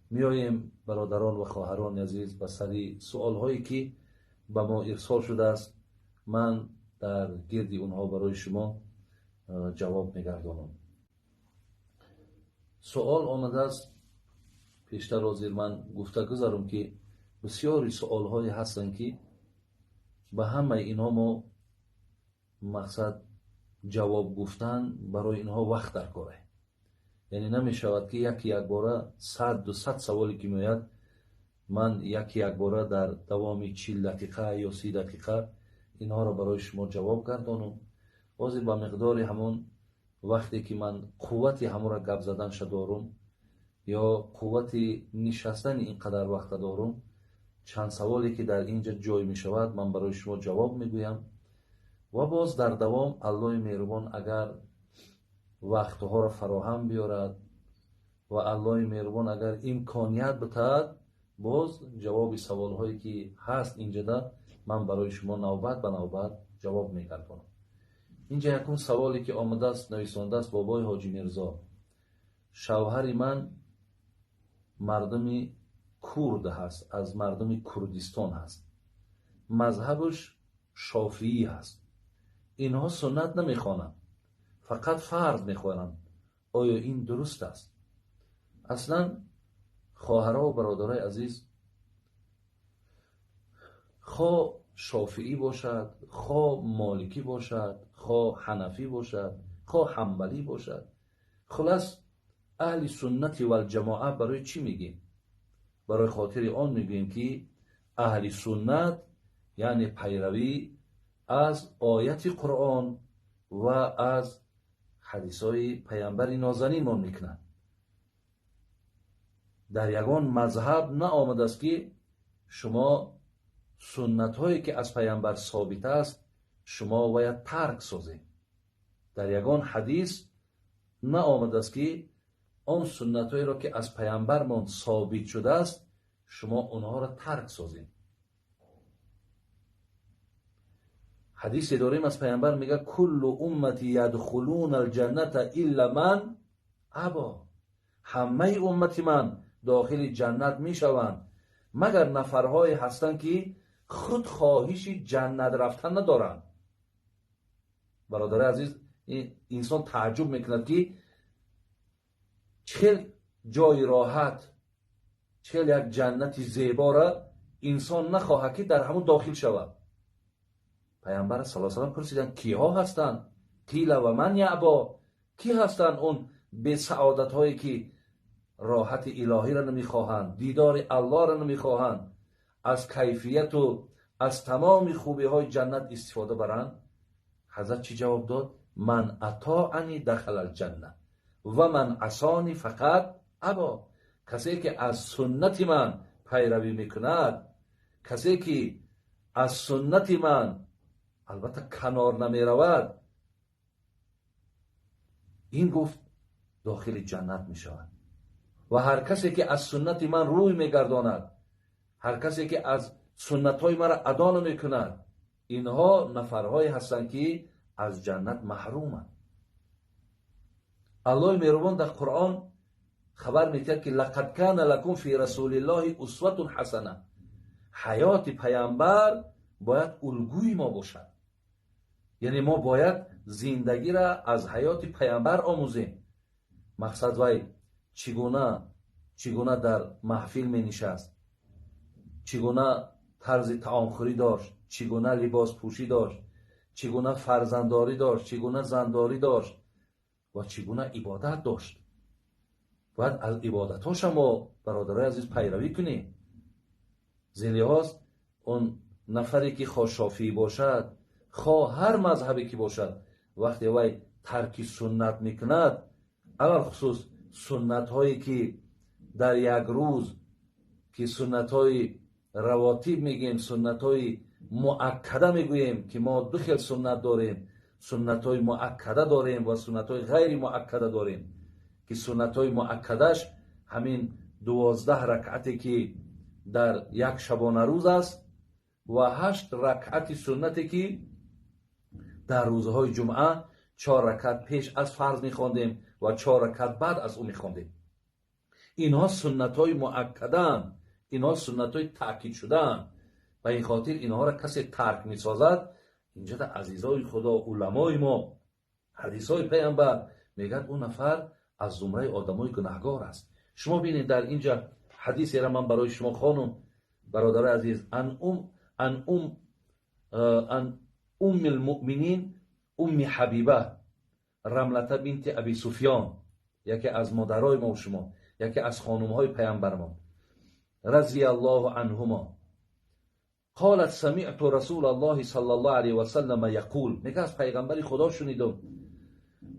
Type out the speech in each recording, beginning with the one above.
میاییم برادران و خواهران عزیز به سری سوال هایی که به ما ارسال شده است. من در گرد اونها برای شما جواب میگردانم. سوال آمده است، پیشتر از من گفته گذارم که بسیاری سوال هایی هستند که به همه اینها ما مقصد جواب گفتن برای اینها وقت در کاره. یعنی نمی شود که یک باره 100 سوالی که میاد من یک باره در دوام 40 دقیقه یا 30 دقیقه اینها را برای شما جواب گردانم. بازی با مقدار همون وقتی که من قوتی همون را گپ زدن شد دارم یا قوتی نشستن اینقدر وقت دارم، چند سوالی که در اینجا جای می شود من برای شما جواب می گویم و باز در دوام الله مهربان اگر وقتها را فراهم بیارد و الله مهربان اگر امکانیت بتهد باز جواب سوال هایی که هست اینجا ده من برای شما نوبت به نوبت جواب میگردانم. اینجا یکون سوالی که آمده است نویسنده است بابای حاجی میرزا: شوهر من مردمی کرد هست، از مردم کردستان هست، مذهبش شافعی هست، اینها سنت نمیخوانند، فقط فرض میخوانند. آیا این درست است؟ اصلا خواهرها و برادرای عزیز، خواه شافعی باشد، خواه مالکی باشد، خواه حنفی باشد، خواه حنبلی باشد، خلاص اهل سنت و الجماعه برای چی میگیم؟ برای خاطر آن میگیم که اهل سنت یعنی پیروی از آیت قرآن و از حدیث های پیامبر نازنین ما میکنند. در یگان مذهب نه آمده است که شما سنت هایی که از پیامبر ثابت است شما باید ترک سازید. در یگان حدیث نه آمده است که آن سنت هایی را که از پیامبر ما ثابت شده است شما اونها را ترک سازید. حدیثی داریم از پیامبر میگه کل امتی یدخلون الجنت الا من ابا، همه امتی من داخل جنت میشوند مگر نفرهایی هستند که خود خواهش جنت رفتن ندارند. برادر عزیز، این انسان تعجب میکند که چه جای راحت، چه یک جنت زیبا را انسان نخواهد که در همون داخل شود. پیامبر صلی الله علیه و آله پرسیدند کیها هستند؟ قیل و من یعبا، کی هستند اون به سعادت هایی که راحت الهی را نمیخواهند، دیدار الله را نمیخواهند، از کیفیت و از تمام خوبی های جنت استفاده برند؟ حضرت چی جواب داد؟ من اطاعنی دخل الجنه و من عصانی فقط ابا. کسی که از سنت من پیروی میکند، کسی که از سنت من البته کنار نمی رود، این گفت داخل جنت می شود. و هر کسی که از سنت من روی می گرداند، هر کسی که از سنت های مرا ادا نمی کند، اینها نفرهایی هستند که از جنت محرومند. الله مهربان در قرآن خبر میدهد که لقد کان لکم فی رسول الله اسوه حسنه، حیات پیامبر باید الگوی ما باشد. یعنی ما باید زندگی را از حیات پیامبر آموزیم. مقصد وای چگونه در محفل می نشست، چگونه طرز طعام خوری داشت، چگونه لباس پوشی داشت، چگونه فرزندداری داشت، چگونه زنداری داشت و چگونه عبادت داشت. باید از عبادتاش ما برادرای عزیز پیروی کنیم. زلیهاز اون نفری که خواه شافعی باشد، خواه هر مذهبی که باشد، وقتی وی ترک سنت میکند، علال خصوص سنت هایی که در یک روز که سنت های رواتب میگیم، سنت های مؤکده میگوییم که ما دو خیل سنت داریم، سنت های مؤکده داریم و سنت های غیر مؤکده داریم. که سنت های مؤکدش همین 12 رکعتی که در یک شبانه روز است و 8 رکعت سنتی که در روزهای جمعه 4 رکعت پیش از فرض میخواندیم و 4 رکعت بعد از اون میخواندیم. اینها سنت های مؤکدن، اینها سنت های تأکید شدن و این خاطر اینها را کسی ترک می سازد. اینجا در عزیزای خدا، علمای ما، حدیث های پیامبر میگن اون نفر از زمره آدمای گناهگار است. شما ببینید در اینجا حدیثی را من برای شما خوانم برادر عزیز، ان ام المؤمنین ام حبیبه رملته بنت ابی سفیان، یکی از مادرای ما و شما، یکی از خانم‌های پیامبر ما، رضی الله عنهما، قالت سمعت رسول الله صلی الله علیه و سلم یقول، میگه از پیغمبر خدا شنیدم،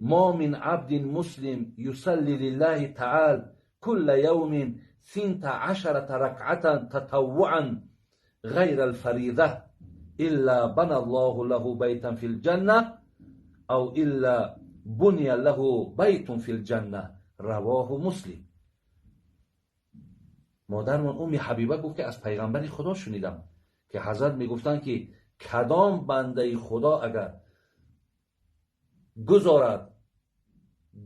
ما من عبد مسلم یصلی لله تعالی كل يوم 12 ركعة تطوعا غير الفريضة إلا بنى الله له بيتا في الجنة أو إلا بني له بيت في الجنة. رواه مسلم. مادرمان ام حبیبه گفت که از پیغمبر خدا شنیدم که حضرت میگفتن که کدام بنده خدا اگر گذارد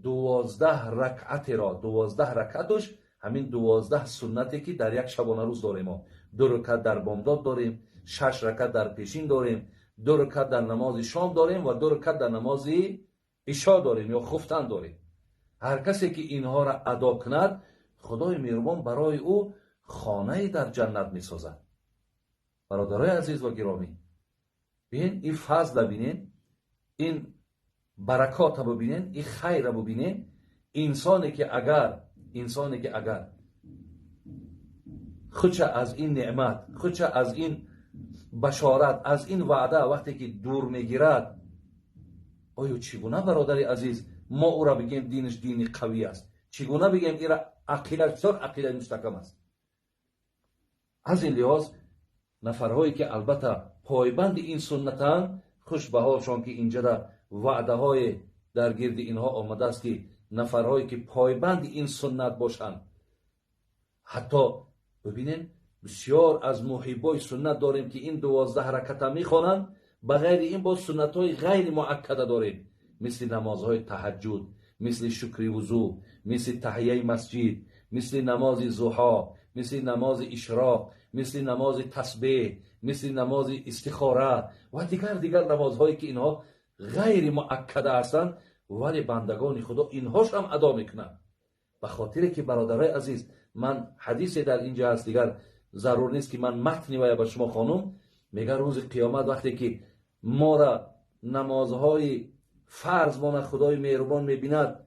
12 رکعت را، 12 رکعتش همین 12 سنتی که در یک شبانه روز داریم ما، 2 رکعت در بامداد داریم، 6 رکعت در پیشین داریم، 2 رکعت در نماز شام داریم و 2 رکعت در نماز عشا داریم یا خفتن داریم. هر کسی که اینها را ادا کند خدای مهربان برای او خانه در جنت می سازد. برادرای عزیز و گرامی، ببین این فضل ببینین، این برکات رو ببینین، این خیر رو ببینین. انسانی که اگر خودش از این نعمت، خودش از این بشارت، از این وعده وقتی که دور میگیرد، آیا چگونه برادر عزیز ما او را بگیم دینش دینی قوی است؟ چگونه بگیم این را عقیده مستحکم است؟ از این لحاظ نفرهایی که البته پایبند این سنتند، خوش به حالشان که اینجا در وعده های در گرد اینها آمده است که نفرهایی که پایبند این سنت باشند. حتی ببینین بسیار از محبای سنت داریم که این 12 رکعت میخوانند، بغیر این با سنت های غیر مؤکده داریم، مثل نمازهای تهجد، مثل شکر وضو، مثل تحیه مسجد، مثل نماز ضحی، مثل نماز اشراق، مثل نماز تسبیح، مثل نماز استخاره و دیگر نمازهایی که اینها غیر مؤکده هستند، ولی بندگان خدا اینهاش هم ادا میکنند. به خاطر که برادرای عزیز، من حدیثی در اینجا هست، دیگر ضرور نیست که من متنی و به شما خوانم. میگه روز قیامت وقتی که ما را نمازهای فرض ما خدای مهربان میبیند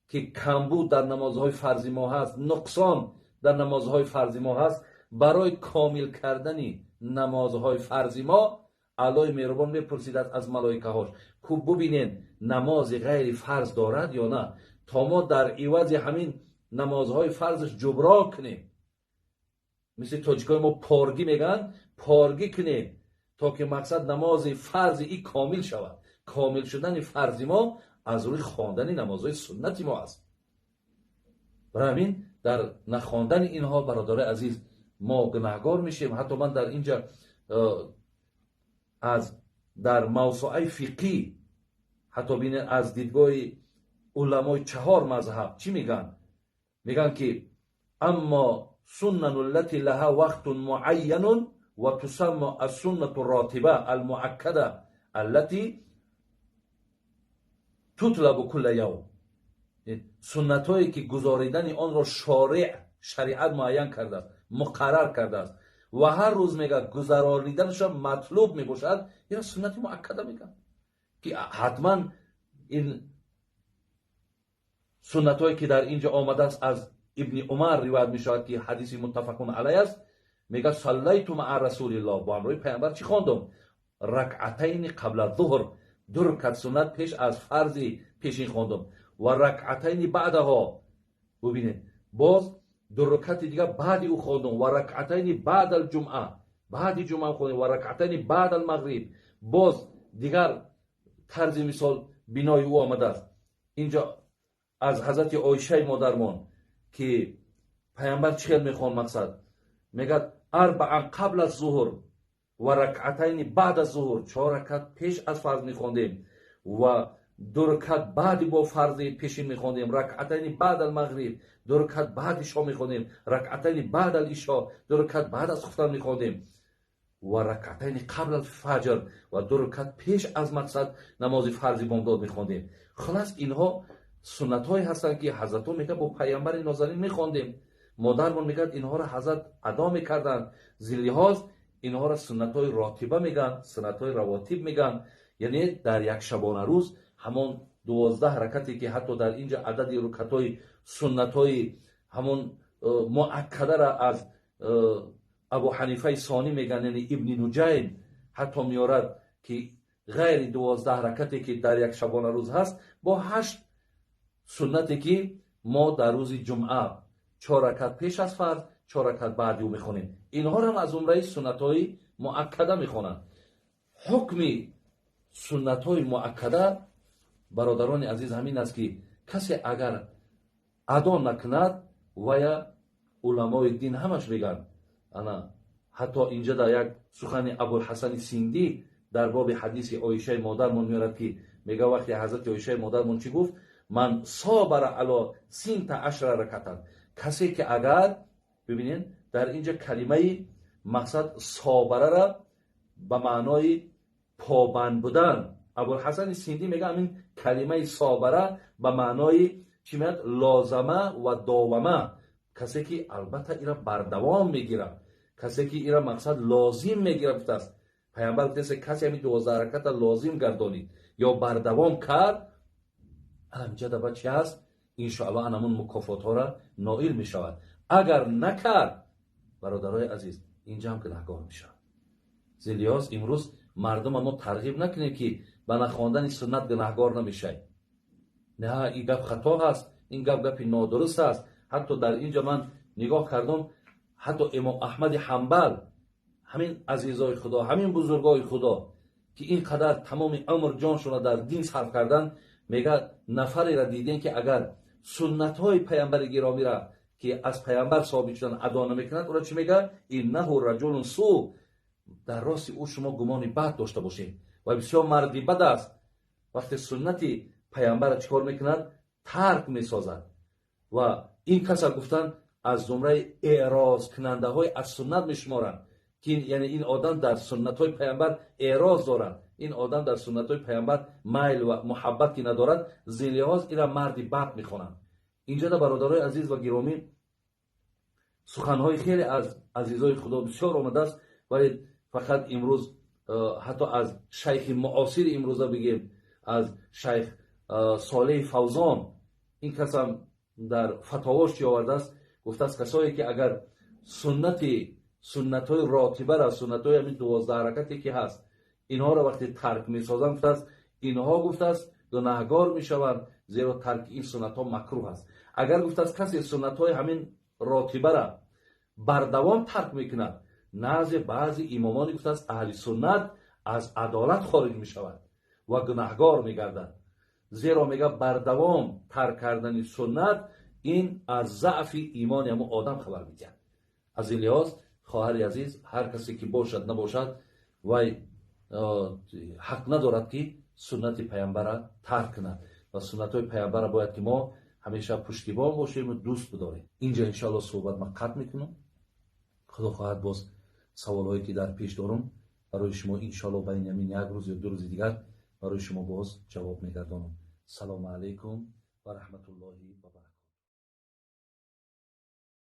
که کمبود در نمازهای فرضی ما هست، نقصان در نمازهای فرضی ما هست، برای کامل کردن نمازهای فرضی ما الله مهربان میپرسید از ملائکه هاش که ببینین نماز غیر فرض دارد یا نه، تا ما در عوض همین نمازهای فرضش جبران کنیم. مثل تاجیکای ما پارگی میگن، پارگی کنیم تا که مقصد نماز فرض ای کامل شود. کامل شدن فرضی ما از روی خواندن نمازهای سنتی ما است. برای همین در نخواندن اینها برادر عزیز ما گناهگار میشیم. حتی من در اینجا در موسوعه فقهی حتی بین از دیدگاه علمای 4 مذهب چی میگن؟ میگن که اما سنن التي لها وقت معین و تسمى السنة الراتبه المؤکده التي تطلب كل یوم. سنت هایی که گزاریدن آن را شریعت معین کرده است، مقرر کرده است و هر روز میگه گزاریدنش مطلوب میباشد، یا سنت مؤکده میگن که حتما این سنت هایی که در اینجا آمده است از ابن عمر روایت میشود که حدیث متفقون علیه است، میگه صلیت مع رسول الله، با امروی پیامبر چی خواندم؟ رکعتین قبل الظهر، 2 رکعت سنت پیش از فرض پیشین خواندم، و رکعتین بعدها، ببینید باز 2 رکعت دیگه بعد او خواندم، و رکعتین بعد الجمعه، بعد جمعه خواندم، و رکعتین بعد المغرب. باز دیگر طرز مثال بنای او آمده است. اینجا از حضرت عایشه مادرمان که پیامبر چه میخوان، مقصد میگه 4 قبل از ظهر و رکعتین بعد از ظهر، 4 رکعت پیش از فرض میخواندیم و دو رکعت بعد با فرض پیشین میخوندیم، رکعتین بعد المغرب دو رکعت بعد عشا میخوندیم، رکعتین بعد العشا دو رکعت بعد از خفتن میخوندیم و رکعتین قبل الفجر و دو رکعت پیش از مقصد نماز فرض بامداد میخوندیم. خلاص اینها سنت های هستند که حضرت ها میگه با پیامبر نازنین میخوندیم، مادرمون میگه اینها را حضرت ادا میکردن، زلحاظ اینها را سنت های راتبه میگن، سنت های رواتب میگن. یعنی در یک شبانه روز همون 12 رکعتی که حتی در اینجا عدد رکعت های سنت های همون مؤکده را از ابو حنیفه ثانی میگن، یعنی ابن نجیم حتی میارد که غیر 12 رکعتی که در یک شبانه روز هست با 8 سنتی که ما در روز جمعه 4 رکعت پیش از فرض 4 رکعت بعد او میخونیم، اینها را هم از عمره سنت های مؤکده میخونن. حکم سنت های مؤکده برادران عزیز همین است که کسی اگر ادا نکند و یا علمای دین همش میگن، انا حتی اینجا در یک سخن ابوالحسن سیندی در باب حدیث عایشه مادرمون میارد که میگه وقتی حضرت عایشه مادرمون چی گفت، من صابر علی 13 رکعت، کسی که اگر ببینین در اینجا کلمه مقصد صابره را به معنای پابند بودن، ابوالحسن سیندی میگه همین کلمه صابره به معنای چی میاد، لازمه و داومه، کسی که البته ایرا بردوام میگیره، کسی که ایرا مقصد لازم میگرفته است. پیامبر گفته کسی همین 12 رکعت لازم گردانید یا بردوام کرد، همینجا در چی هست، انشاءالله انمون مکافات ها را نائل می شود. اگر نکرد برادرای عزیز اینجا هم گناهگار می شود. زلیاس امروز مردم ما ترغیب نکنه که به نخواندن سنت گناهگار نمیشه. نه، این گپ خطا هست، این گپ نادرست است. حتی در اینجا من نگاه کردم، حتی امام احمد حنبل، همین عزیزای خدا، همین بزرگای خدا که اینقدر تمام عمر جانشون را در دین صرف کردن، میگه نفری را دیدین که اگر سنت های پیامبر گرامی را که از پیامبر ثابت شدن ادا نمیکند، او را چی میگه؟ انه رجل سوء، در راست او شما گمان بد داشته باشید و بسیار مردی بد است. وقتی سنتی پیامبر را چیکار میکند؟ ترک میسازد. و این کس گفتن از زمره اعراض کننده های از سنت میشمارند که یعنی این آدم در سنت های پیامبر اعراض دارد، این آدم در سنت های پیامبر میل و محبتی ندارد، زلحاظ این را مردی بد میخوانند. اینجا در برادرای عزیز و گرامی سخنهای خیلی از عزیزای خدا بسیار آمده است، ولی فقط امروز حتی از شیخ معاصر امروزه بگیم، از شیخ صالح فوزان، این کس هم در فتاواش چی آورده است، گفته است کسایی که اگر سنت های راتبه را، سنت های همین 12 رکعتی که هست اینها را وقتی ترک می سازند، گفته است اینها گفته است گناهگار می شوند، زیرا ترک این سنت ها مکروه است. اگر گفته است کسی سنت های همین راتبه را بردوام ترک میکند، نزد بعضی امامان گفته است اهل سنت از عدالت خارج می شود و گناهگار می گردد، زیرا میگه بردوام ترک کردن سنت این از ضعف ایمان همون آدم خبر میده. از این لحاظ خواهر عزیز، هر کسی که باشد نباشد و حق ندارد که سنت پیامبر را ترک کند و سنت های پیامبر را باید که ما همیشه پشتیبان باشیم و دوست بداریم. اینجا انشاءالله صحبت من قطع میکنم. خدا خواهد باز سوال هایی که در پیش دارم برای شما انشاءالله بین همین یک روز یا 2 روز دیگر برای شما باز جواب میگردانم. سلام علیکم و رحمت الله و برکاته.